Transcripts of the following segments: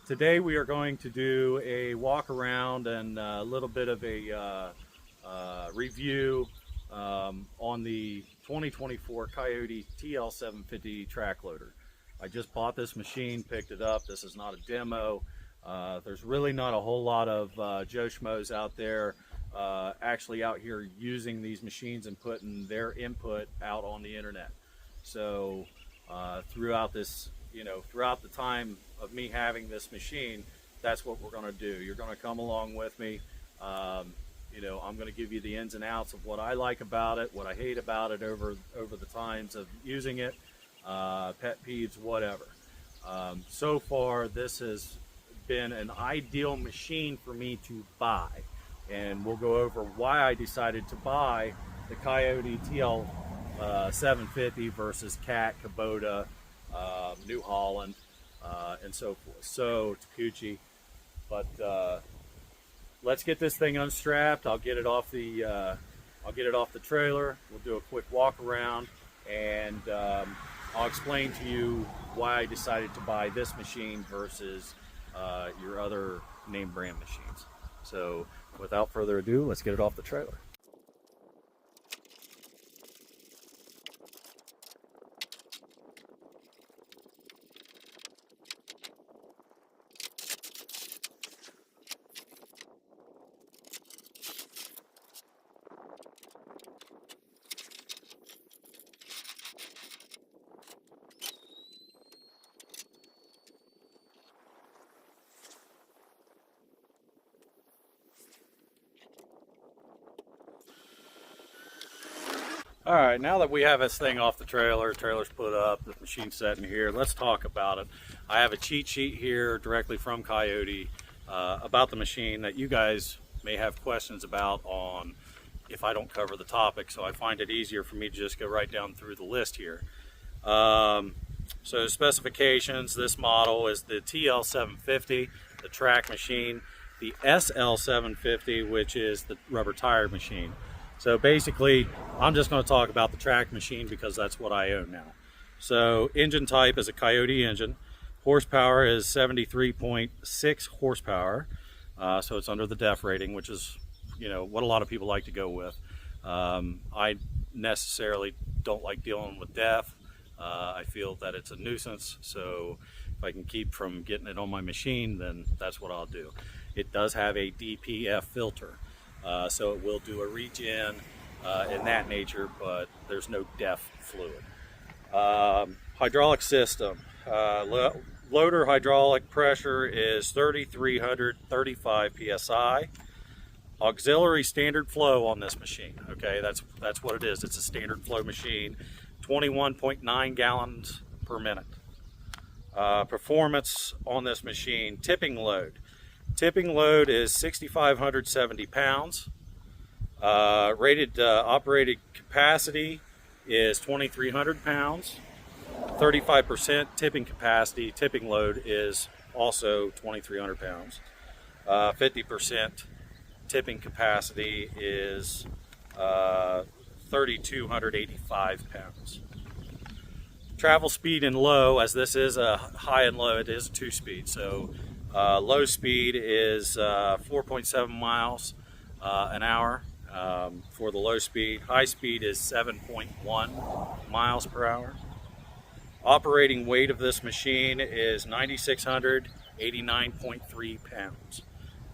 Today we are going to do a walk around and a little bit of a review on the 2024 Kioti TL750 track loader. I just bought this machine, picked it up. This is not a demo. There's really not a whole lot of Joe Schmoes out there actually out here using these machines and putting their input out on the internet. So throughout this, throughout the time of me having this machine, that's what we're going to do. You're going to come along with me. I'm going to give you the ins and outs of what I like about it, what I hate about it over the times of using it, pet peeves, whatever. So far, this has been an ideal machine for me to buy, and we'll go over why I decided to buy the Kioti TL750 versus Cat, Kubota, New Holland, and so forth. So Takuchi, but let's get this thing unstrapped. I'll get it off the trailer. We'll do a quick walk around, and I'll explain to you why I decided to buy this machine versus your other name brand machines. So without further ado, let's get it off the trailer. All right, now that we have this thing off the trailer's put up, the machine's set in here, let's talk about it. I have a cheat sheet here directly from Kioti about the machine that you guys may have questions about on if I don't cover the topic, so I find it easier for me to just go right down through the list here. So specifications, this model is the TL750, the track machine, the SL750, which is the rubber tire machine. So basically, I'm just going to talk about the track machine because that's what I own now. So engine type is a Kioti engine. Horsepower is 73.6 horsepower. So it's under the DEF rating, which is, what a lot of people like to go with. I necessarily don't like dealing with DEF. I feel that it's a nuisance. So if I can keep from getting it on my machine, then that's what I'll do. It does have a DPF filter. So it will do a regen in that nature, but there's no DEF fluid. Hydraulic system. Loader hydraulic pressure is 3,335 psi. Auxiliary standard flow on this machine. Okay, that's what it is. It's a standard flow machine. 21.9 gallons per minute. Performance on this machine. Tipping load. Tipping load is 6,570 pounds. Rated operated capacity is 2,300 pounds. 35% tipping capacity. Tipping load is also 2,300 pounds. 50% tipping capacity is 3,285 pounds. Travel speed and low, as this is a high and low, it is a 2-speed. So low speed is 4.7 miles an hour for the low speed. High speed is 7.1 miles per hour. Operating weight of this machine is 9,689.3 pounds.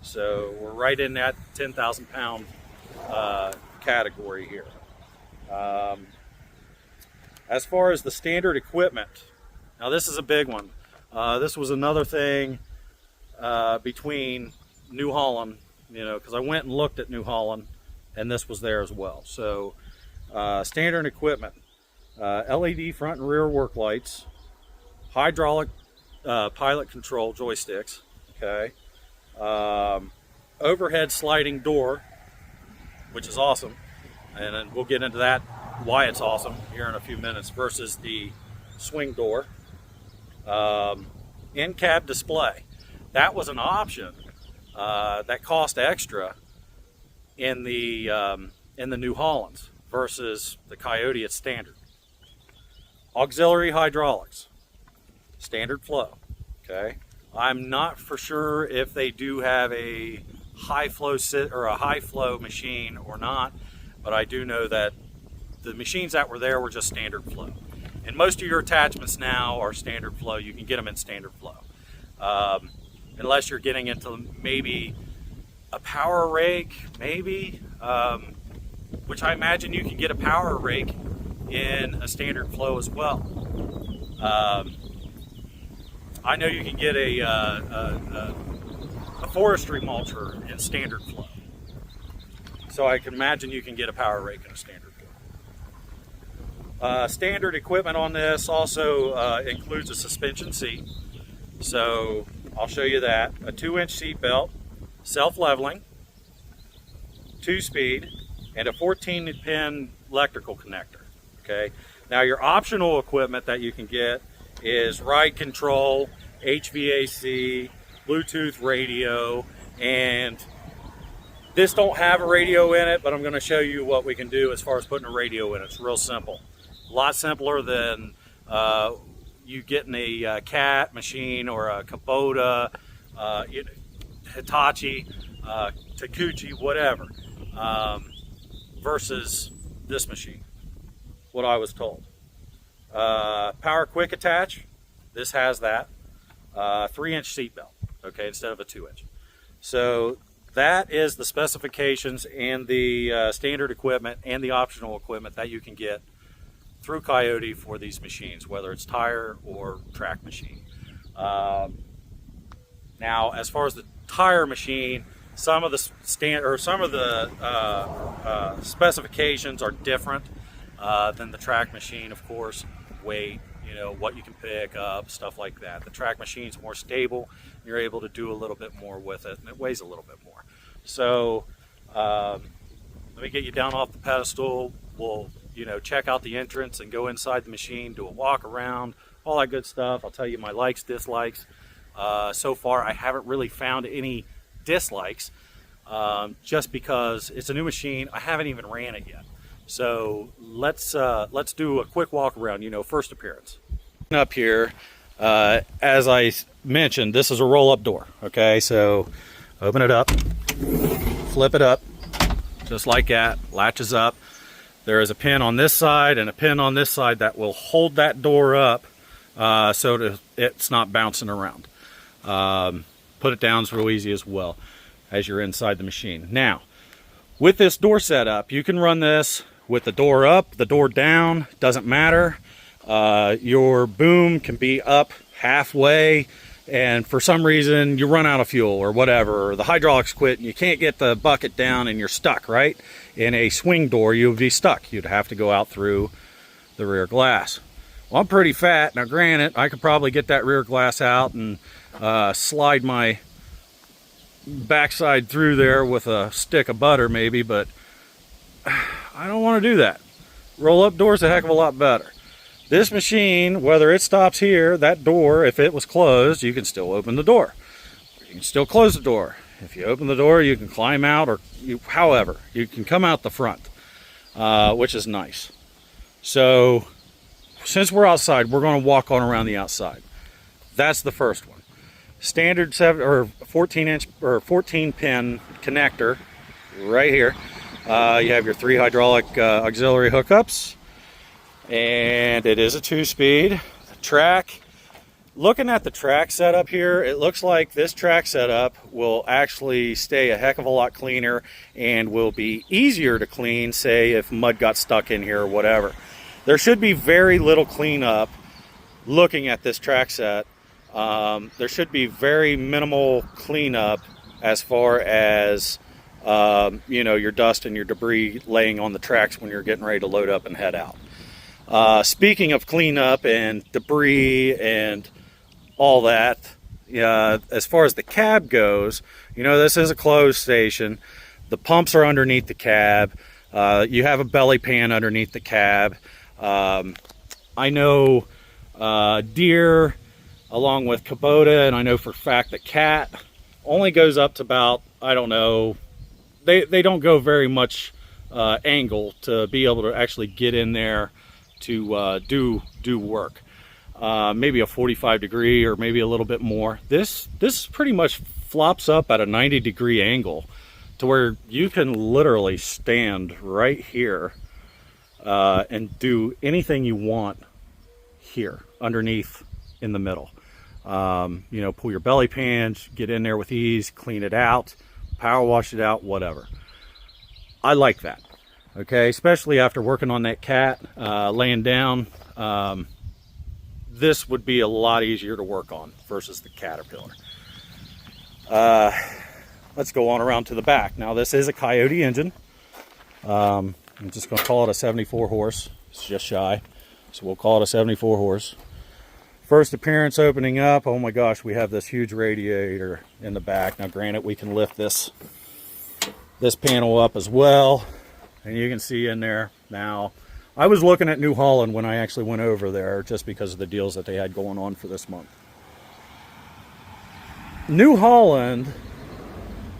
So we're right in that 10,000 pound category here. As far as the standard equipment, now this is a big one. This was another thing between New Holland, because I went and looked at New Holland, and this was there as well. So standard equipment, LED front and rear work lights, hydraulic pilot control joysticks, okay, overhead sliding door, which is awesome, and then we'll get into that, why it's awesome here in a few minutes, versus the swing door. In-cab display. That was an option that cost extra in the New Hollands versus the Kioti at standard. Auxiliary hydraulics, standard flow. Okay, I'm not for sure if they do have a high flow machine or not, but I do know that the machines that were there were just standard flow. And most of your attachments now are standard flow. You can get them in standard flow. Unless you're getting into maybe a power rake, maybe, which I imagine you can get a power rake in a standard flow as well. I know you can get a forestry mulcher in standard flow. So I can imagine you can get a power rake in a standard flow. Standard equipment on this also includes a suspension seat. So I'll show you that. A 2-inch seat belt, self-leveling, 2-speed, and a 14-pin electrical connector. Okay. Now your optional equipment that you can get is ride control, HVAC, Bluetooth radio, and this don't have a radio in it, but I'm going to show you what we can do as far as putting a radio in it. It's real simple. A lot simpler than you getting a Cat machine or a Kubota, Hitachi, Takuchi, whatever, versus this machine, what I was told. Power quick attach, this has that. 3-inch seat belt, okay, instead of a 2-inch. So that is the specifications and the standard equipment and the optional equipment that you can get through Kioti for these machines, whether it's tire or track machine. Now, as far as the tire machine, some of the specifications are different than the track machine, of course. Weight, you know, what you can pick up, stuff like that. The track machine's more stable. You're able to do a little bit more with it, and it weighs a little bit more. So let me get you down off the pedestal. We'll, you know, check out the entrance and go inside the machine, do a walk around, all that good stuff. I'll tell you my likes, dislikes. So far, I haven't really found any dislikes, just because it's a new machine. I haven't even ran it yet. So let's do a quick walk around, you know, first appearance. Up here, as I mentioned, this is a roll-up door, okay? So open it up, flip it up, just like that, latches up. There is a pin on this side and a pin on this side that will hold that door up so that it's not bouncing around. Put it down is real easy as well as you're inside the machine. Now, with this door setup, you can run this with the door up, the door down, doesn't matter. Your boom can be up halfway, and for some reason you run out of fuel or whatever, or the hydraulics quit and you can't get the bucket down and you're stuck, right? In a swing door, you would be stuck. You'd have to go out through the rear glass. Well, I'm pretty fat. Now, granted, I could probably get that rear glass out and slide my backside through there with a stick of butter maybe, but I don't want to do that. Roll-up door's a heck of a lot better. This machine, whether it stops here, that door, if it was closed, you can still open the door. You can still close the door. If you open the door, you can climb out, or however, you can come out the front, which is nice. So, since we're outside, we're going to walk on around the outside. That's the first one. Standard 14-inch or 14-pin connector right here. You have your 3 hydraulic auxiliary hookups, and it is a 2-speed. The track, looking at the track setup here, it looks like this track setup will actually stay a heck of a lot cleaner and will be easier to clean, say if mud got stuck in here or whatever. There should be very little cleanup looking at this track set. There should be very minimal cleanup as far as you know, your dust and your debris laying on the tracks when you're getting ready to load up and head out. Speaking of cleanup and debris and all that, as far as the cab goes, you know, this is a closed station. The pumps are underneath the cab. You have a belly pan underneath the cab. I know Deere, along with Kubota, and I know for a fact that Cat only goes up to about, I don't know, they don't go very much angle to be able to actually get in there to do work. maybe a 45 degree or maybe a little bit more. This pretty much flops up at a 90-degree angle to where you can literally stand right here and do anything you want here underneath in the middle. You know, pull your belly pans, get in there with ease, clean it out, power wash it out, whatever. I like that, okay? Especially after working on that cat, laying down. This would be a lot easier to work on versus the Caterpillar. Let's go on around to the back. Now this is a Kioti engine. I'm just going to call it a 74 horse. It's just shy, so we'll call it a 74 horse. First appearance opening up. Oh my gosh, we have this huge radiator in the back. Now granted, we can lift this panel up as well, and you can see in there. Now I was looking at New Holland when I actually went over there, just because of the deals that they had going on for this month. New Holland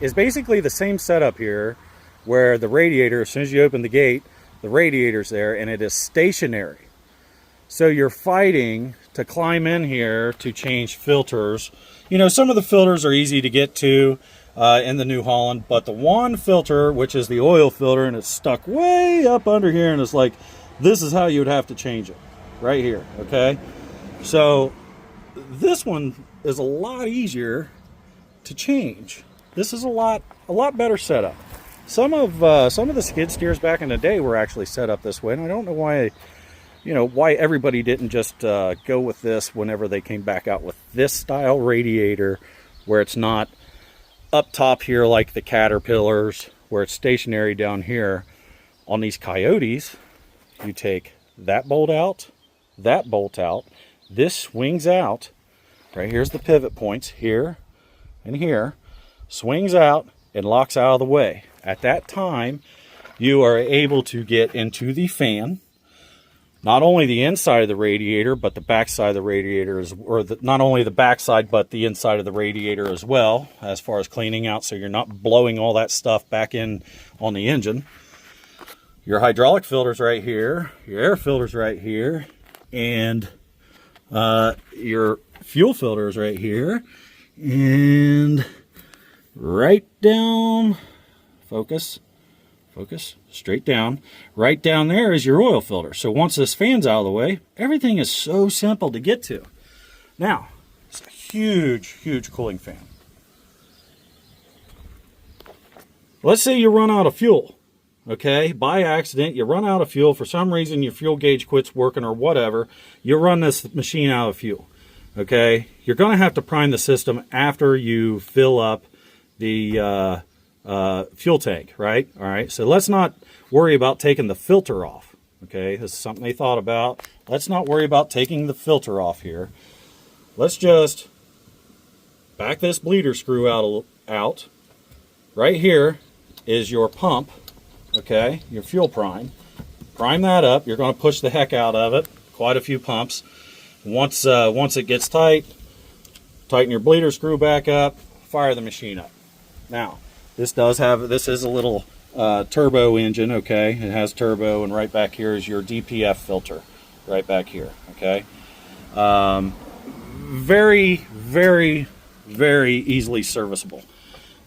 is basically the same setup here, where the radiator, as soon as you open the gate, the radiator's there, and it is stationary. So you're fighting to climb in here to change filters. You know, some of the filters are easy to get to in the New Holland, but the one filter, which is the oil filter, and it's stuck way up under here, and it's like, this is how you would have to change it, right here, okay? So this one is a lot easier to change. This is a lot better setup. Some of the skid steers back in the day were actually set up this way, and I don't know why, you know, why everybody didn't just go with this whenever they came back out with this style radiator, where it's not up top here like the Caterpillars, where it's stationary down here. On these Kiotis, you take that bolt out, this swings out, right here's the pivot points, here and here, swings out and locks out of the way. At that time, you are able to get into the fan, not only the inside of the radiator, but the back side of the radiator, not only the back side, but the inside of the radiator as well, as far as cleaning out, so you're not blowing all that stuff back in on the engine. Your hydraulic filter's right here, your air filter's right here, and your fuel filter is right here, and right down, focus, straight down, right down there is your oil filter. So once this fan's out of the way, everything is so simple to get to. Now, it's a huge cooling fan. Let's say you run out of fuel, okay? By accident, you run out of fuel. For some reason, your fuel gauge quits working or whatever. You run this machine out of fuel, okay? You're going to have to prime the system after you fill up the fuel tank, right? All right, so let's not worry about taking the filter off, okay? This is something they thought about. Let's not worry about taking the filter off here. Let's just back this bleeder screw out. Right here is your pump, okay? Your fuel prime. Prime that up. You're going to push the heck out of it. Quite a few pumps. Once it gets tight, tighten your bleeder screw back up. Fire the machine up. Now, this is a little turbo engine, okay? It has turbo, and right back here is your DPF filter, right back here, okay? Very easily serviceable.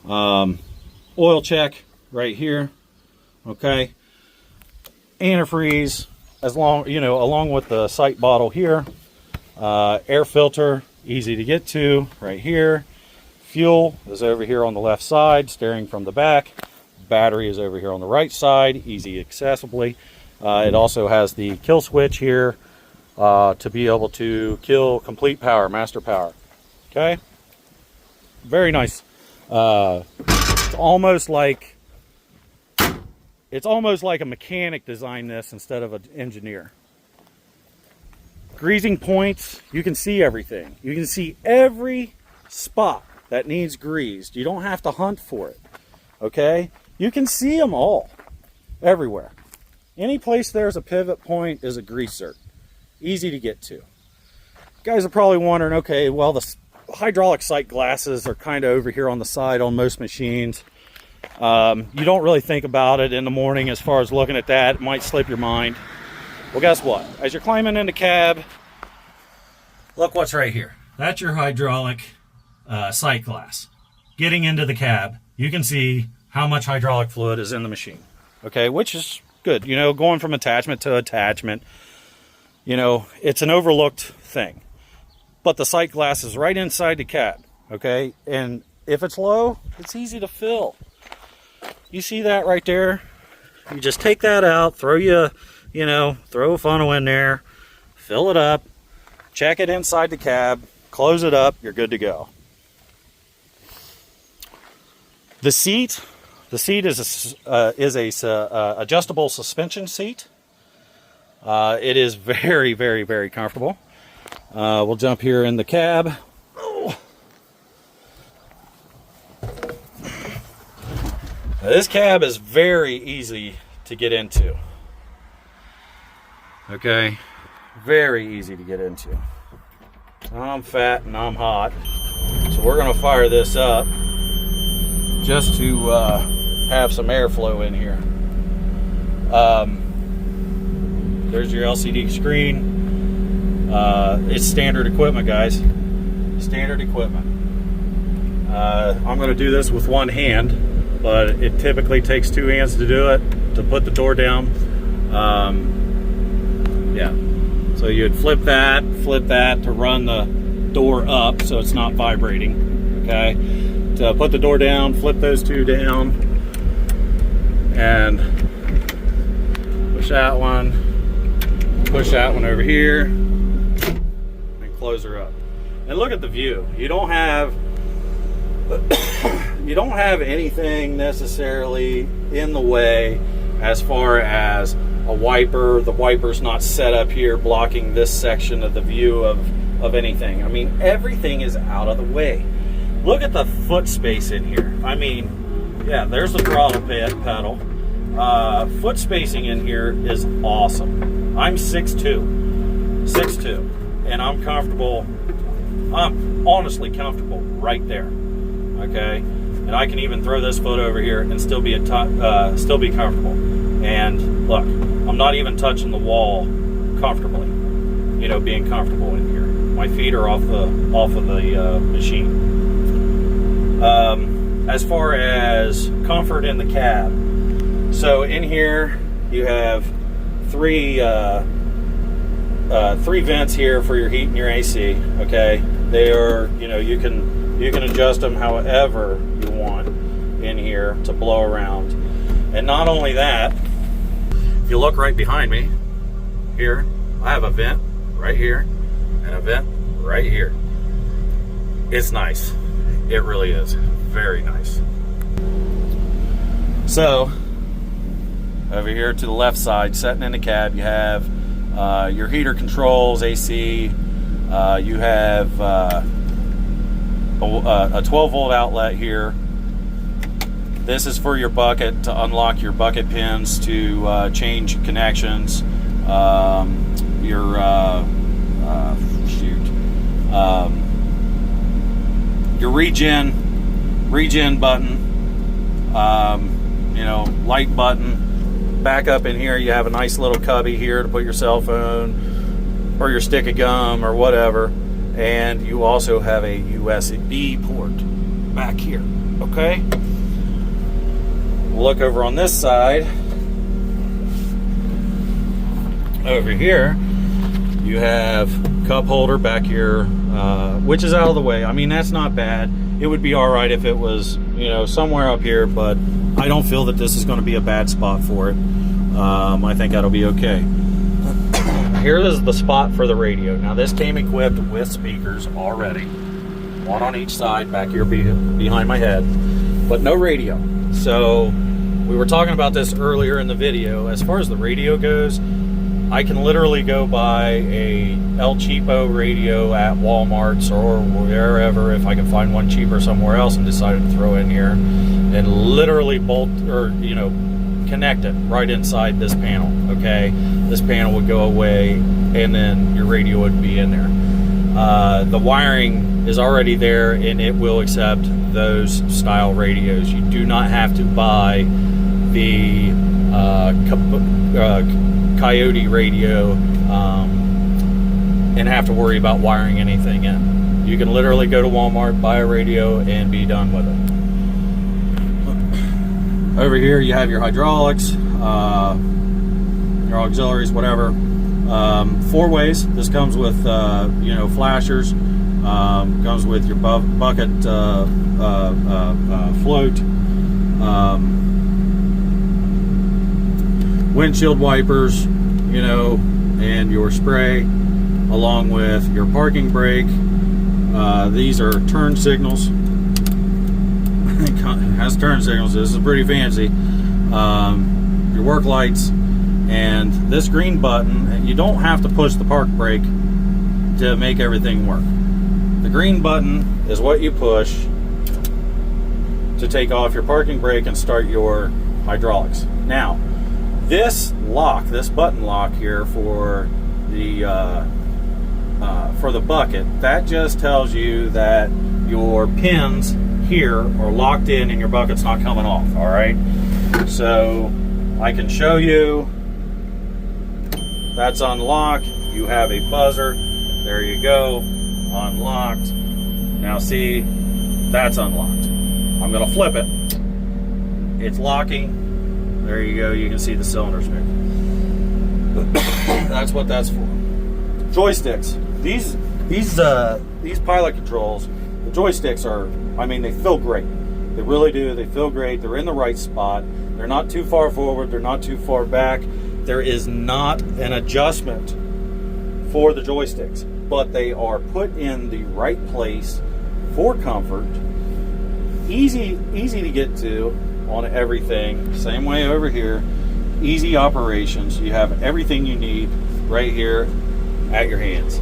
Oil check right here, okay? Antifreeze, along with the sight bottle here. Air filter, easy to get to, right here. Fuel is over here on the left side, steering from the back. Battery is over here on the right side, easy accessibly. It also has the kill switch here to be able to kill complete power, master power. Okay, very nice. It's almost like a mechanic designed this instead of an engineer. Greasing points, you can see everything. You can see every spot that needs greased. You don't have to hunt for it, okay? You can see them all, everywhere. Any place there's a pivot point is a greaser. Easy to get to. You guys are probably wondering, okay, well, the hydraulic sight glasses are kind of over here on the side on most machines. You don't really think about it in the morning as far as looking at that. It might slip your mind. Well, guess what? As you're climbing in the cab, look what's right here. That's your hydraulic sight glass. Getting into the cab, you can see how much hydraulic fluid is in the machine. Okay, which is good. You know, going from attachment to attachment, you know, it's an overlooked thing. But the sight glass is right inside the cab, okay? And if it's low, it's easy to fill. You see that right there? You just take that out, throw a funnel in there, fill it up, check it inside the cab, close it up, you're good to go. The seat is a adjustable suspension seat. It is very, very, very comfortable. We'll jump here in the cab. Oh. Now, this cab is very easy to get into. Okay, very easy to get into. I'm fat and I'm hot, so we're gonna fire this up just to have some airflow in here. There's your LCD screen. It's standard equipment, guys. Standard equipment. I'm going to do this with one hand, but it typically takes two hands to do it, to put the door down. Yeah. So you'd flip that to run the door up so it's not vibrating. Okay. To put the door down, flip those two down, and push that one over here, and close her up. And look at the view. You don't have anything necessarily in the way as far as a wiper. The wiper's not set up here blocking this section of the view of anything. I mean, everything is out of the way. Look at the foot space in here. I mean, yeah, there's the throttle pedal. Foot spacing in here is awesome. I'm 6'2", and I'm comfortable. I'm honestly comfortable right there. Okay, and I can even throw this foot over here and still be comfortable. And look, I'm not even touching the wall comfortably. You know, being comfortable in here. My feet are off of the machine. As far as comfort in the cab, so in here you have three vents here for your heat and your AC. Okay, they are, you know, you can adjust them however you want in here to blow around. And not only that, if you look right behind me here, I have a vent right here and a vent right here. It's nice. It really is very nice. So over here to the left side, sitting in the cab, you have your heater controls, AC. You have a 12-volt outlet here. This is for your bucket, to unlock your bucket pins, to change connections. Your regen button, you know, light button. Back up in here, you have a nice little cubby here to put your cell phone or your stick of gum or whatever. And you also have a USB port back here. Okay. We'll look over on this side. Over here, you have cup holder back here, which is out of the way. I mean, that's not bad. It would be all right if it was, you know, somewhere up here, but I don't feel that this is going to be a bad spot for it. I think that'll be okay. Here is the spot for the radio. Now, this came equipped with speakers already, one on each side back here behind my head, but no radio. So we were talking about this earlier in the video. As far as the radio goes, I can literally go buy a El Cheapo radio at Walmart's or wherever, if I can find one cheaper somewhere else, and decide to throw in here and literally bolt, or, you know, connect it right inside this panel. Okay, this panel would go away and then your radio would be in there. The wiring is already there and it will accept those style radios. You do not have to buy the Kioti radio and have to worry about wiring anything in. You can literally go to Walmart, buy a radio, and be done with it. Over here you have your hydraulics, your auxiliaries, whatever. 4 ways. This comes with you know, flashers, comes with your bucket float, windshield wipers, you know, and your spray, along with your parking brake. These are turn signals. It has turn signals. This is pretty fancy. Your work lights, and this green button. And you don't have to push the park brake to make everything work. The green button is what you push to take off your parking brake and start your hydraulics. Now, this lock, this button lock here for the bucket, that just tells you that your pins here are locked in and your bucket's not coming off. All right, so I can show you that's unlocked. You have a buzzer. There you go, unlocked. Now see, that's unlocked. I'm gonna flip it. It's locking. There you go. You can see the cylinders move. That's what that's for. Joysticks. These pilot controls, the joysticks are, I mean, they feel great. They really do. They feel great. They're in the right spot. They're not too far forward. They're not too far back. There is not an adjustment for the joysticks, but they are put in the right place for comfort. Easy to get to on everything. Same way over here. Easy operations. You have everything you need right here at your hands.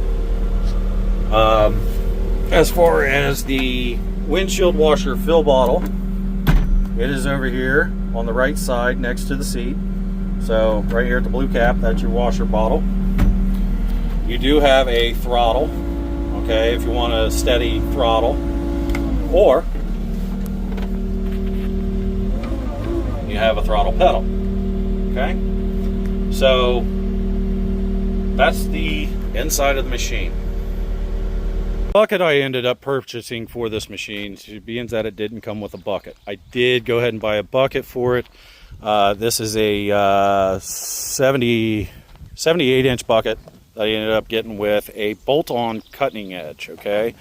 As far as the windshield washer fill bottle, it is over here on the right side next to the seat. So right here at the blue cap, that's your washer bottle. You do have a throttle, okay, if you want a steady throttle, or you have a throttle pedal. Okay, so that's the inside of the machine. The bucket I ended up purchasing for this machine, being that it didn't come with a bucket. I did go ahead and buy a bucket for it. This is a 78-inch bucket that I ended up getting with a bolt-on cutting edge. Okay,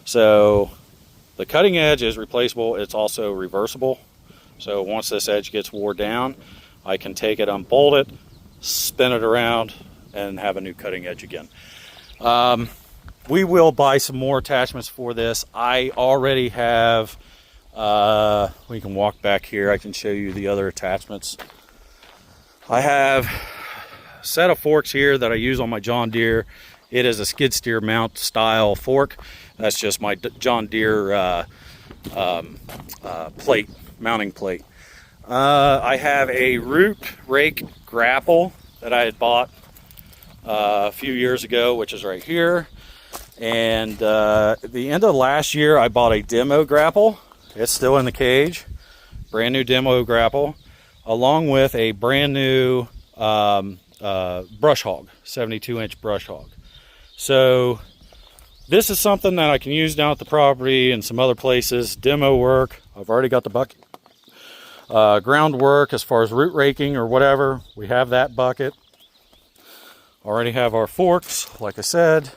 so the cutting edge is replaceable. It's also reversible. So once this edge gets wore down, I can take it, unbolt it, spin it around, and have a new cutting edge again. We will buy some more attachments for this. I already have, we can walk back here. I can show you the other attachments. I have a set of forks here that I use on my John Deere. It is a skid steer mount style fork. That's just my John Deere plate, mounting plate. I have a root rake grapple that I had bought a few years ago, which is right here. And at the end of last year, I bought a demo grapple. It's still in the cage. Brand new demo grapple, along with a brand new brush hog, 72-inch brush hog. So this is something that I can use down at the property and some other places. Demo work. I've already got the bucket. Groundwork as far as root raking or whatever, we have that bucket. Already have our forks, like I said.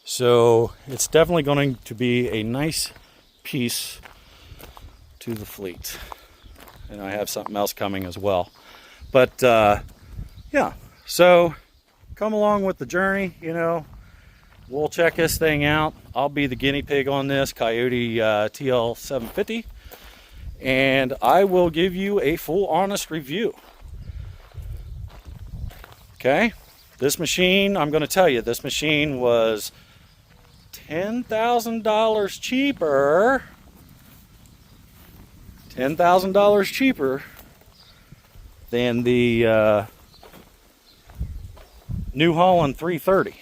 So it's definitely going to be a nice piece to the fleet. And I have something else coming as well. But yeah, so come along with the journey, you know. We'll check this thing out. I'll be the guinea pig on this Kioti TL 750. And I will give you a full honest review. Okay, this machine, I'm going to tell you, this machine was $10,000 cheaper. $10,000 cheaper than the New Holland 330,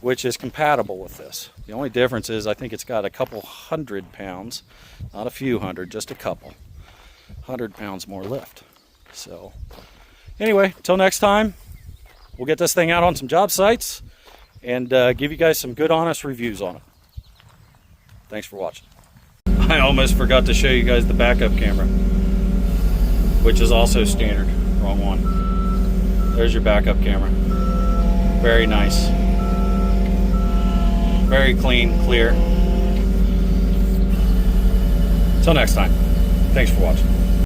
which is compatible with this. The only difference is I think it's got a couple 100 pounds, not a few hundred, just a couple 100 pounds more lift. So anyway, till next time, we'll get this thing out on some job sites and give you guys some good, honest reviews on it. Thanks for watching. I almost forgot to show you guys the backup camera, which is also standard. Wrong one. There's your backup camera. Very nice. Very clean, clear. Until next time, thanks for watching.